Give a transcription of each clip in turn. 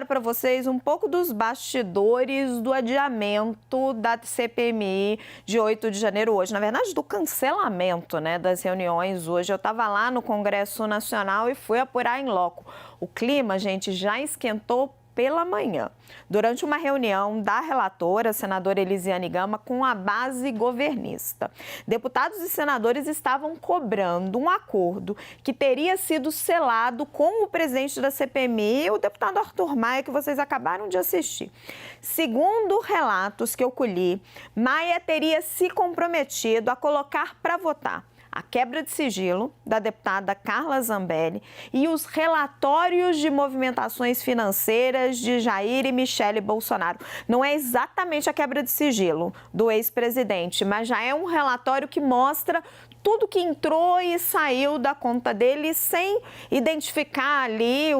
Para vocês um pouco dos bastidores do adiamento da CPMI de 8 de janeiro hoje. Na verdade, do cancelamento, das reuniões hoje. Eu estava lá no Congresso Nacional e fui apurar em loco. O clima, gente, já esquentou pela manhã, durante uma reunião da relatora, a senadora Elisiane Gama, com a base governista. Deputados e senadores estavam cobrando um acordo que teria sido selado com o presidente da CPMI, o deputado Arthur Maia, que vocês acabaram de assistir. Segundo relatos que eu colhi, Maia teria se comprometido a colocar para votar a quebra de sigilo da deputada Carla Zambelli e os relatórios de movimentações financeiras de Jair e Michele Bolsonaro. Não é exatamente a quebra de sigilo do ex-presidente, mas já é um relatório que mostra tudo que entrou e saiu da conta dele sem identificar ali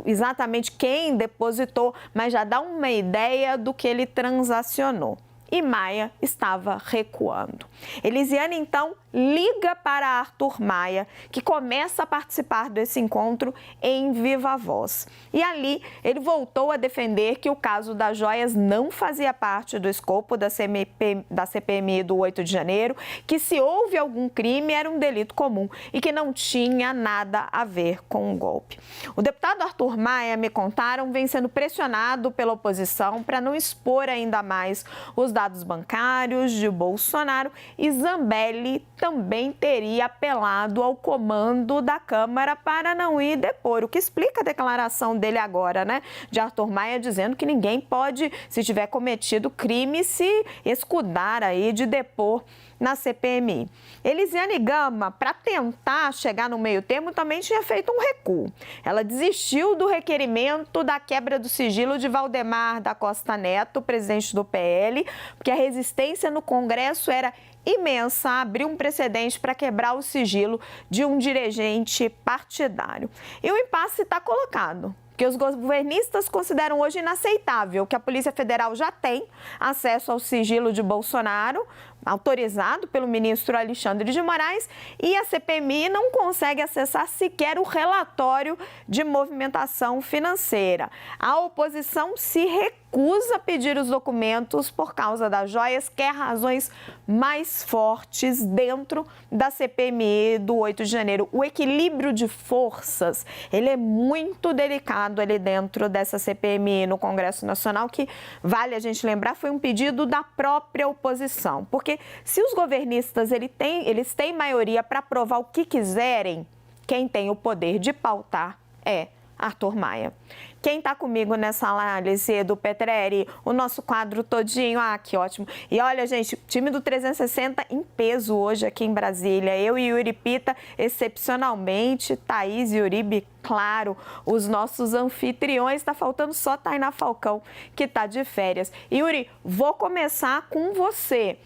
exatamente quem depositou, mas já dá uma ideia do que ele transacionou. E Maia estava recuando. Elisiane, então, liga para Arthur Maia, que começa a participar desse encontro em viva voz. E ali, ele voltou a defender que o caso das joias não fazia parte do escopo da CPMI do 8 de janeiro, que se houve algum crime era um delito comum e que não tinha nada a ver com o golpe. O deputado Arthur Maia, me contaram, vem sendo pressionado pela oposição para não expor ainda mais os dados bancários de Bolsonaro, e Zambelli também teria apelado ao comando da Câmara para não ir depor, o que explica a declaração dele agora, de Arthur Maia, dizendo que ninguém pode, se tiver cometido crime, se escudar aí de depor na CPMI. Elisiane Gama, para tentar chegar no meio termo, também tinha feito um recuo. Ela desistiu do requerimento da quebra do sigilo de Valdemar da Costa Neto, presidente do PL, porque a resistência no Congresso era imensa, abriu um precedente para quebrar o sigilo de um dirigente partidário. E o impasse está colocado, que os governistas consideram hoje inaceitável que a Polícia Federal já tem acesso ao sigilo de Bolsonaro, autorizado pelo ministro Alexandre de Moraes, e a CPMI não consegue acessar sequer o relatório de movimentação financeira. A oposição se recusa a pedir os documentos por causa das joias, quer razões mais fortes dentro da CPMI do 8 de janeiro. O equilíbrio de forças, ele é muito delicado ali dentro dessa CPMI no Congresso Nacional, que, vale a gente lembrar, foi um pedido da própria oposição, porque se os governistas eles têm maioria para aprovar o que quiserem, quem tem o poder de pautar é Arthur Maia. Quem está comigo nessa análise do Petreri, o nosso quadro todinho, que ótimo. E olha, gente, time do 360 em peso hoje aqui em Brasília. Eu e Yuri Pita, excepcionalmente, Thaís e Uribe, claro, os nossos anfitriões. Está faltando só Tainá Falcão, que está de férias. Yuri, vou começar com você.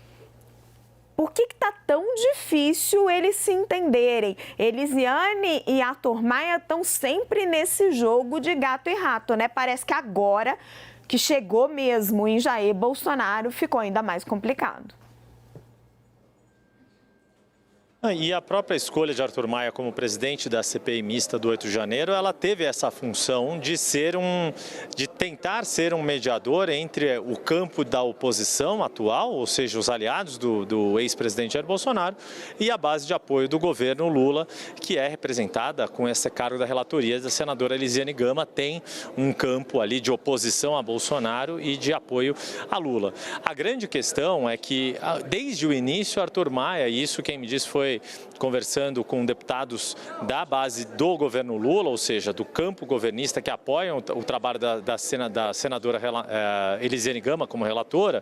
Por que está tão difícil eles se entenderem? Elisiane e Arthur Maia estão sempre nesse jogo de gato e rato, Parece que agora que chegou mesmo em Jair Bolsonaro ficou ainda mais complicado. E a própria escolha de Arthur Maia como presidente da CPI mista do 8 de janeiro, ela teve essa função de tentar ser um mediador entre o campo da oposição atual, ou seja, os aliados do ex-presidente Jair Bolsonaro, e a base de apoio do governo Lula, que é representada com esse cargo da relatoria da senadora Elisiane Gama, tem um campo ali de oposição a Bolsonaro e de apoio a Lula. A grande questão é que, desde o início, Arthur Maia, e isso quem me disse foi conversando com deputados da base do governo Lula, ou seja, do campo governista que apoiam o trabalho da senadora Elisiane Gama como relatora,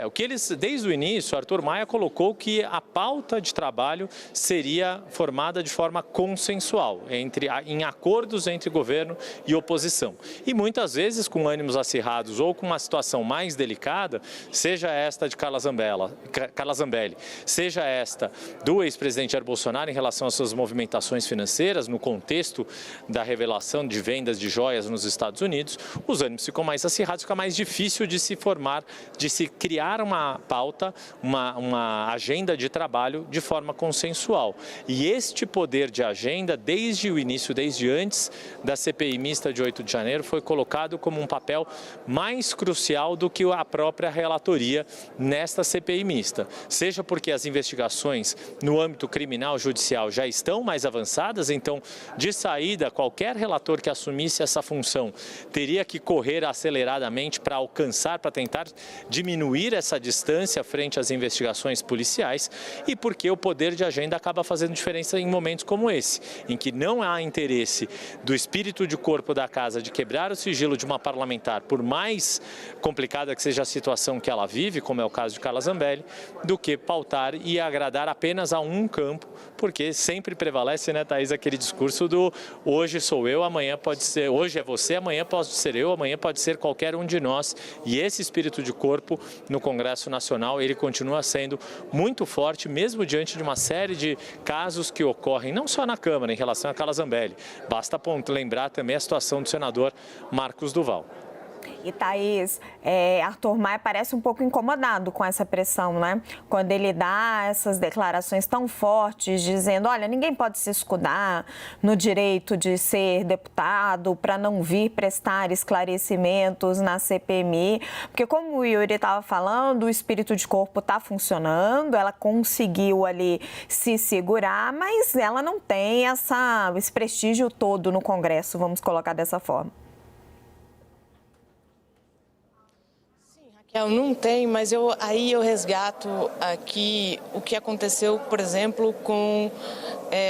o que eles, desde o início, Arthur Maia colocou que a pauta de trabalho seria formada de forma consensual, em acordos entre governo e oposição. E muitas vezes com ânimos acirrados ou com uma situação mais delicada, seja esta de Carla Zambelli, seja esta do ex-presidente ex-presidente Jair Bolsonaro em relação às suas movimentações financeiras, no contexto da revelação de vendas de joias nos Estados Unidos, os ânimos ficam mais acirrados, fica mais difícil de se formar, de se criar uma pauta, uma agenda de trabalho de forma consensual. E este poder de agenda, desde o início, desde antes da CPI mista de 8 de janeiro, foi colocado como um papel mais crucial do que a própria relatoria nesta CPI mista. Seja porque as investigações no âmbito criminal judicial já estão mais avançadas, então, de saída, qualquer relator que assumisse essa função teria que correr aceleradamente para alcançar, para tentar diminuir essa distância frente às investigações policiais, e porque o poder de agenda acaba fazendo diferença em momentos como esse, em que não há interesse do espírito de corpo da casa de quebrar o sigilo de uma parlamentar, por mais complicada que seja a situação que ela vive, como é o caso de Carla Zambelli, do que pautar e agradar apenas a um campo, porque sempre prevalece, né, Thaís, aquele discurso do hoje sou eu, amanhã pode ser, hoje é você, amanhã pode ser eu, amanhã pode ser qualquer um de nós. E esse espírito de corpo no Congresso Nacional, ele continua sendo muito forte, mesmo diante de uma série de casos que ocorrem, não só na Câmara, em relação a Carla Zambelli. Basta lembrar também a situação do senador Marcos Duval. E, Thaís, Arthur Maia parece um pouco incomodado com essa pressão, né? Quando ele dá essas declarações tão fortes, dizendo, olha, ninguém pode se escudar no direito de ser deputado para não vir prestar esclarecimentos na CPMI. Porque, como o Yuri estava falando, o espírito de corpo está funcionando, ela conseguiu ali se segurar, mas ela não tem esse prestígio todo no Congresso, vamos colocar dessa forma. Não tem, mas aí eu resgato aqui o que aconteceu, por exemplo, com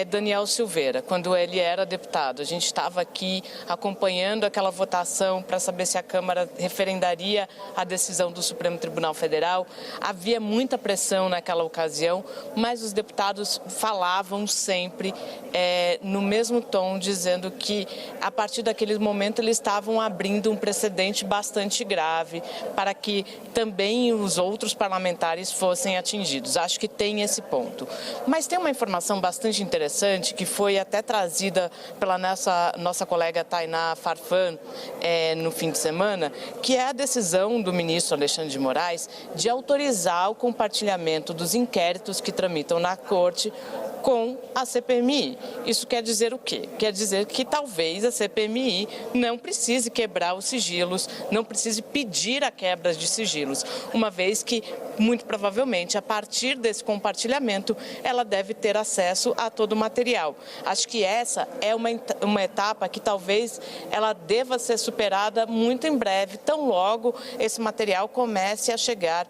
Daniel Silveira, quando ele era deputado. A gente estava aqui acompanhando aquela votação para saber se a Câmara referendaria a decisão do Supremo Tribunal Federal. Havia muita pressão naquela ocasião, mas os deputados falavam sempre no mesmo tom, dizendo que a partir daquele momento eles estavam abrindo um precedente bastante grave para que também os outros parlamentares fossem atingidos. Acho que tem esse ponto. Mas tem uma informação bastante interessante que foi até trazida pela nossa colega Tainá Farfan no fim de semana, que é a decisão do ministro Alexandre de Moraes de autorizar o compartilhamento dos inquéritos que tramitam na Corte com a CPMI. Isso quer dizer o quê? Quer dizer que talvez a CPMI não precise quebrar os sigilos, não precise pedir a quebra de sigilos, uma vez que, muito provavelmente, a partir desse compartilhamento, ela deve ter acesso a todo o material. Acho que essa é uma etapa que talvez ela deva ser superada muito em breve, tão logo esse material comece a chegar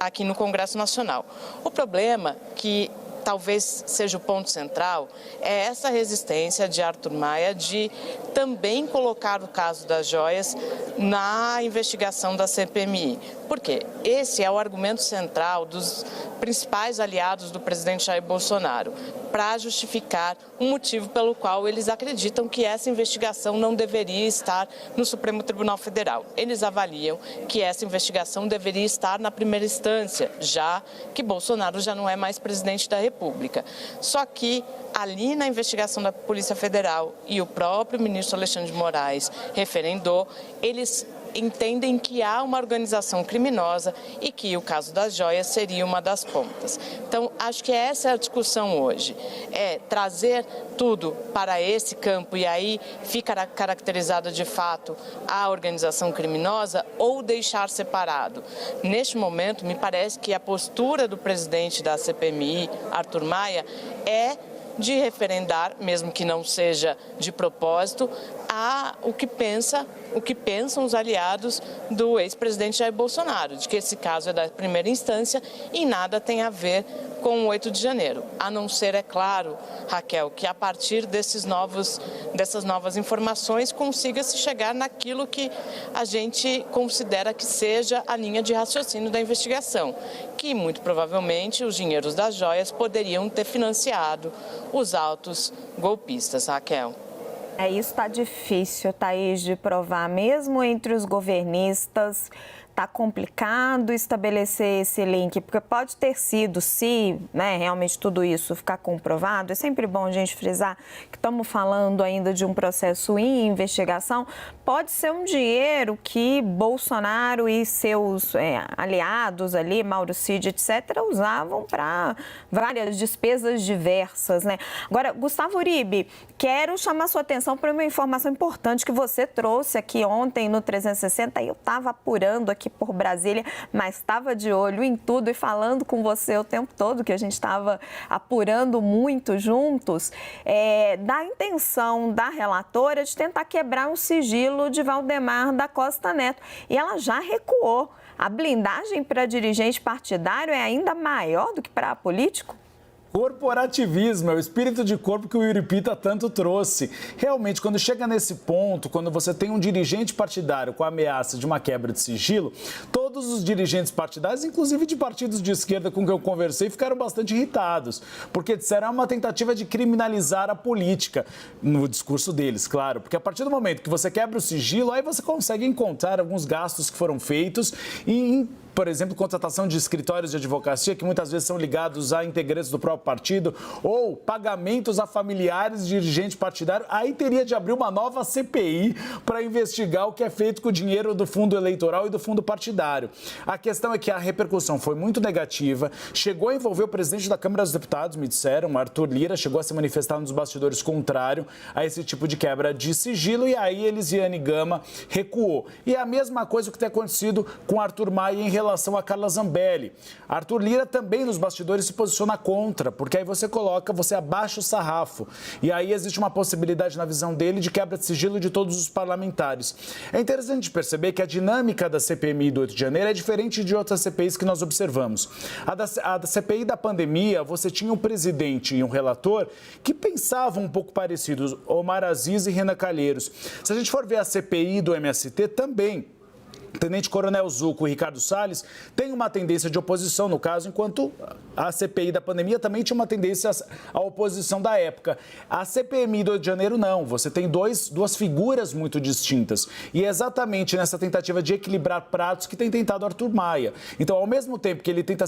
aqui no Congresso Nacional. O problema que talvez seja o ponto central, é essa resistência de Arthur Maia de também colocar o caso das joias na investigação da CPMI. Por quê? Esse é o argumento central dos principais aliados do presidente Jair Bolsonaro, para justificar o motivo pelo qual eles acreditam que essa investigação não deveria estar no Supremo Tribunal Federal. Eles avaliam que essa investigação deveria estar na primeira instância, já que Bolsonaro já não é mais presidente da República. Só que ali na investigação da Polícia Federal e o próprio ministro Alexandre de Moraes referendou, eles entendem que há uma organização criminosa e que o caso das joias seria uma das pontas. Então, acho que essa é a discussão hoje, é trazer tudo para esse campo e aí fica caracterizada de fato a organização criminosa ou deixar separado. Neste momento, me parece que a postura do presidente da CPMI, Arthur Maia, é de referendar, mesmo que não seja de propósito, o que pensam os aliados do ex-presidente Jair Bolsonaro, de que esse caso é da primeira instância e nada tem a ver com o 8 de janeiro. A não ser, é claro, Raquel, que a partir dessas novas informações consiga-se chegar naquilo que a gente considera que seja a linha de raciocínio da investigação, que muito provavelmente os dinheiros das joias poderiam ter financiado os atos golpistas, Raquel. Isso está difícil, Thaís, de provar, mesmo entre os governistas. tá complicado estabelecer esse link, porque pode ter sido, se realmente tudo isso ficar comprovado, é sempre bom a gente frisar que estamos falando ainda de um processo em investigação, pode ser um dinheiro que Bolsonaro e seus aliados ali, Mauro Cid, etc., usavam para várias despesas diversas, né? Agora, Gustavo Uribe, quero chamar sua atenção para uma informação importante que você trouxe aqui ontem no 360, e eu estava apurando aqui por Brasília, mas estava de olho em tudo e falando com você o tempo todo, que a gente estava apurando muito juntos, da intenção da relatora de tentar quebrar um sigilo de Valdemar da Costa Neto. E ela já recuou. A blindagem para dirigente partidário é ainda maior do que para político? Corporativismo é o espírito de corpo que o Euripita tanto trouxe. Realmente, quando chega nesse ponto, quando você tem um dirigente partidário com a ameaça de uma quebra de sigilo, todos os dirigentes partidários, inclusive de partidos de esquerda com quem eu conversei, ficaram bastante irritados, porque disseram uma tentativa de criminalizar a política, no discurso deles, claro, porque a partir do momento que você quebra o sigilo, aí você consegue encontrar alguns gastos que foram feitos e, por exemplo, contratação de escritórios de advocacia, que muitas vezes são ligados a integrantes do próprio partido, ou pagamentos a familiares de dirigente partidário, aí teria de abrir uma nova CPI para investigar o que é feito com o dinheiro do fundo eleitoral e do fundo partidário. A questão é que a repercussão foi muito negativa, chegou a envolver o presidente da Câmara dos Deputados, me disseram, Arthur Lira, chegou a se manifestar nos bastidores contrário a esse tipo de quebra de sigilo, e aí Elisiane Gama recuou. E é a mesma coisa que tem acontecido com Arthur Maia em relação a Carla Zambelli. Arthur Lira também nos bastidores se posiciona contra, porque aí você abaixa o sarrafo. E aí existe uma possibilidade na visão dele de quebra de sigilo de todos os parlamentares. É interessante perceber que a dinâmica da CPMI do 8 de janeiro é diferente de outras CPIs que nós observamos. A da CPI da pandemia, você tinha um presidente e um relator que pensavam um pouco parecidos, Omar Aziz e Renan Calheiros. Se a gente for ver a CPI do MST, também Tenente Coronel Zucco e Ricardo Salles têm uma tendência de oposição, no caso, enquanto a CPI da pandemia também tinha uma tendência à oposição da época. A CPMI do 8 de janeiro, não. Você tem duas figuras muito distintas. E é exatamente nessa tentativa de equilibrar pratos que tem tentado Arthur Maia. Então, ao mesmo tempo que ele tenta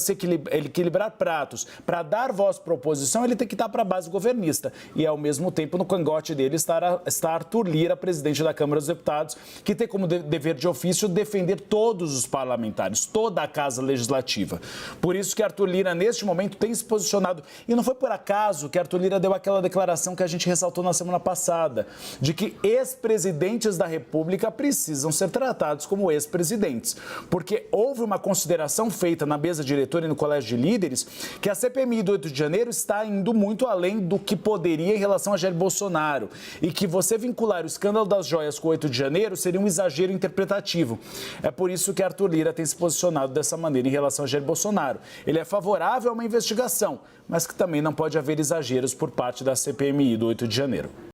equilibrar pratos para dar voz para a oposição, ele tem que estar para a base governista. E, ao mesmo tempo, no cangote dele está Arthur Lira, presidente da Câmara dos Deputados, que tem como dever de ofício defender todos os parlamentares, toda a Casa Legislativa. Por isso que Arthur Lira, neste momento, tem se posicionado. E não foi por acaso que Arthur Lira deu aquela declaração que a gente ressaltou na semana passada, de que ex-presidentes da República precisam ser tratados como ex-presidentes. Porque houve uma consideração feita na mesa diretora e no Colégio de Líderes que a CPMI do 8 de janeiro está indo muito além do que poderia em relação a Jair Bolsonaro. E que você vincular o escândalo das joias com o 8 de janeiro seria um exagero interpretativo. É por isso que Arthur Lira tem se posicionado dessa maneira em relação a Jair Bolsonaro. Ele é favorável a uma investigação, mas que também não pode haver exageros por parte da CPMI do 8 de janeiro.